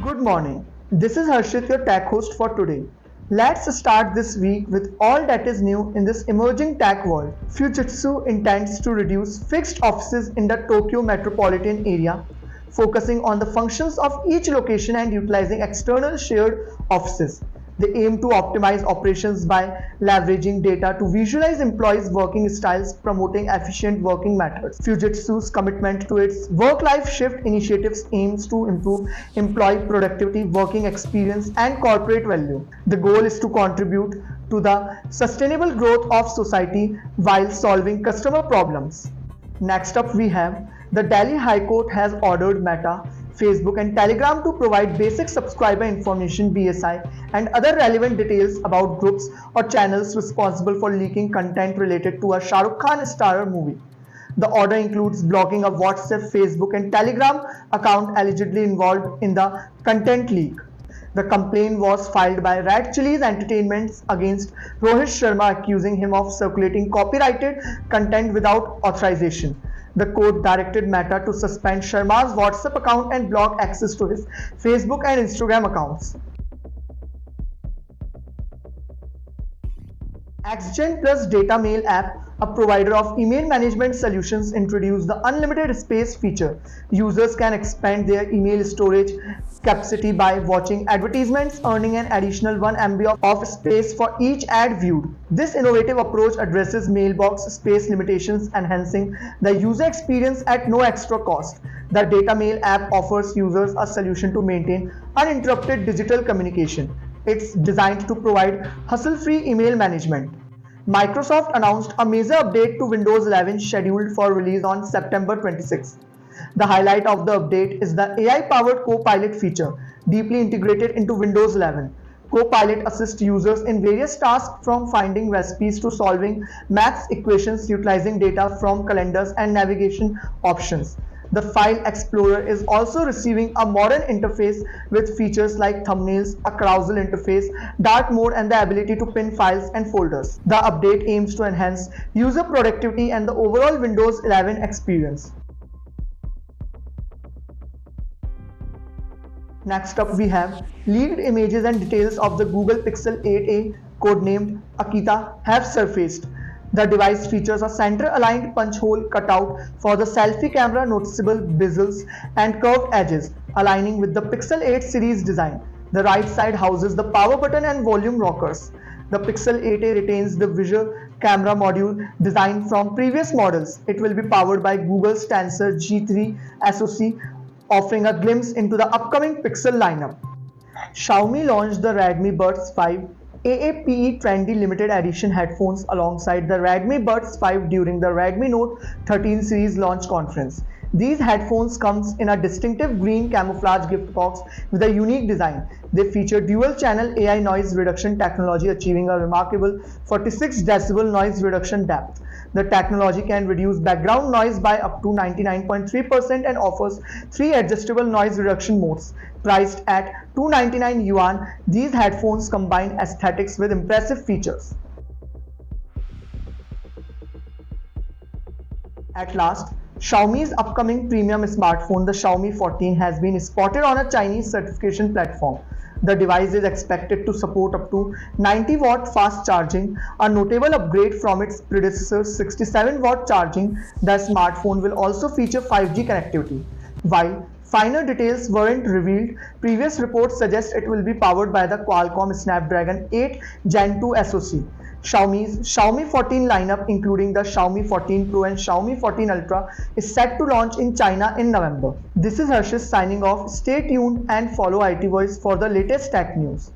Good morning. This is Harshit, your tech host for today. Let's start this week with all that is new in this emerging tech world. Fujitsu intends to reduce fixed offices in the Tokyo metropolitan area, focusing on the functions of each location and utilizing external shared offices. They aim to optimize operations by leveraging data to visualize employees' working styles, promoting efficient working methods. Fujitsu's commitment to its work-life shift initiatives aims to improve employee productivity, working experience, and corporate value. The goal is to contribute to the sustainable growth of society while solving customer problems. Next up, we have the Delhi High Court has ordered Meta, Facebook, and Telegram to provide basic subscriber information (BSI) and other relevant details about groups or channels responsible for leaking content related to a Shah Rukh Khan starrer movie. The order includes blocking a WhatsApp, Facebook, and Telegram account allegedly involved in the content leak. The complaint was filed by Red Chillies Entertainments against Rohit Sharma, accusing him of circulating copyrighted content without authorization. The court directed Meta to suspend Sharma's WhatsApp account and block access to his Facebook and Instagram accounts. XGen Plus Data Mail app, a provider of email management solutions, introduced the unlimited space feature. Users can expand their email storage capacity by watching advertisements, earning an additional 1 MB of space for each ad viewed. This innovative approach addresses mailbox space limitations, enhancing the user experience at no extra cost. The Data Mail app offers users a solution to maintain uninterrupted digital communication. It's designed to provide hassle-free email management. Microsoft announced a major update to Windows 11 scheduled for release on September 26. The highlight of the update is the AI-powered Copilot feature, deeply integrated into Windows 11. Copilot assists users in various tasks from finding recipes to solving math equations utilizing data from calendars and navigation options. The File Explorer is also receiving a modern interface with features like thumbnails, a carousel interface, dark mode, and the ability to pin files and folders. The update aims to enhance user productivity and the overall Windows 11 experience. Next up, we have leaked images and details of the Google Pixel 8a, codenamed Akita, have surfaced. The device features a center-aligned punch hole cutout for the selfie camera, noticeable bezels and curved edges, aligning with the Pixel 8 series design. The right side houses the power button and volume rockers. The Pixel 8a retains the visual camera module designed from previous models. It will be powered by Google's Tensor G3 SoC, offering a glimpse into the upcoming Pixel lineup. Xiaomi launched the Redmi Buds 5 AAPE Trendy Limited Edition headphones alongside the Redmi Buds 5 during the Redmi Note 13 series launch conference. These headphones come in a distinctive green camouflage gift box with a unique design. They feature dual-channel AI noise reduction technology, achieving a remarkable 46 decibel noise reduction depth. The technology can reduce background noise by up to 99.3% and offers 3 adjustable noise reduction modes. Priced at 299 yuan, these headphones combine aesthetics with impressive features. At last, Xiaomi's upcoming premium smartphone, the Xiaomi 14, has been spotted on a Chinese certification platform. The device is expected to support up to 90-watt fast charging, a notable upgrade from its predecessor's 67-watt charging. The smartphone will also feature 5G connectivity. While finer details weren't revealed, previous reports suggest it will be powered by the Qualcomm Snapdragon 8 Gen 2 SoC. Xiaomi's Xiaomi 14 lineup, including the Xiaomi 14 Pro and Xiaomi 14 Ultra, is set to launch in China in November. This is Harshit signing off. Stay tuned and follow IT Voice for the latest tech news.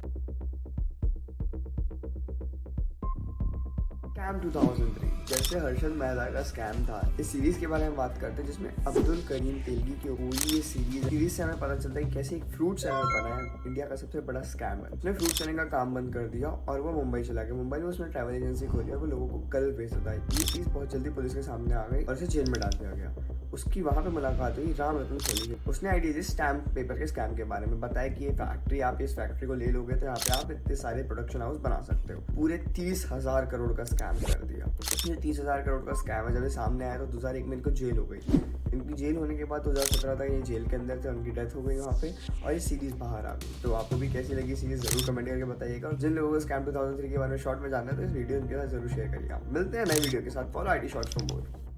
Scam 2003 जैसे हर्षद मेहता का scam था, इस series के बारे में बात करते हैं जिसमें अब्दुल करीम तेलगी की पूरी ये सीरीज से हमें पता चलता है कि कैसे एक फ्रूट सेलर बना है इंडिया का सबसे बड़ा स्कैम है। उसने फ्रूट सेलिंग का काम बंद कर दिया और वो मुंबई चला गया। मुंबई में उसने ट्रैवल एजेंसी खोली और वो लोगों को कल बेचता था। ये चीज बहुत जल्दी पुलिस के सामने आ गई और उसे जेल में डाल दिया गया। उसकी वहां पे मुलाकात हुई राम रतन सोनी से। उसने आइडिया दी स्टैम्प पेपर के स्कैम के बारे में, बताया कि ये फैक्ट्री, आप इस फैक्ट्री को ले लोगे तो यहाँ पे आप इतने सारे प्रोडक्शन हाउस बना सकते हो। पूरे 30,000 करोड़ का स्कैम कर दिया। उसने 30,000 करोड़ का स्कैम है जब ये सामने आया तो 2001 में इनको जेल हो गई। इनकी जेल होने के बाद 2017 तक ये जेल के अंदर थे, उनकी डेथ हो गई वहाँ पे और ये सीरीज बाहर आ गई। तो आपको भी कैसी लगी सीरीज जरूर कमेंट करके बताइएगा। और जिन लोगों को स्कैम 2003 के बारे में शॉर्ट में जानना है तो इस वीडियो इनके साथ जरूर शेयर करिएगा। मिलते हैं नई वीडियो के साथ। Follow IT shorts for more.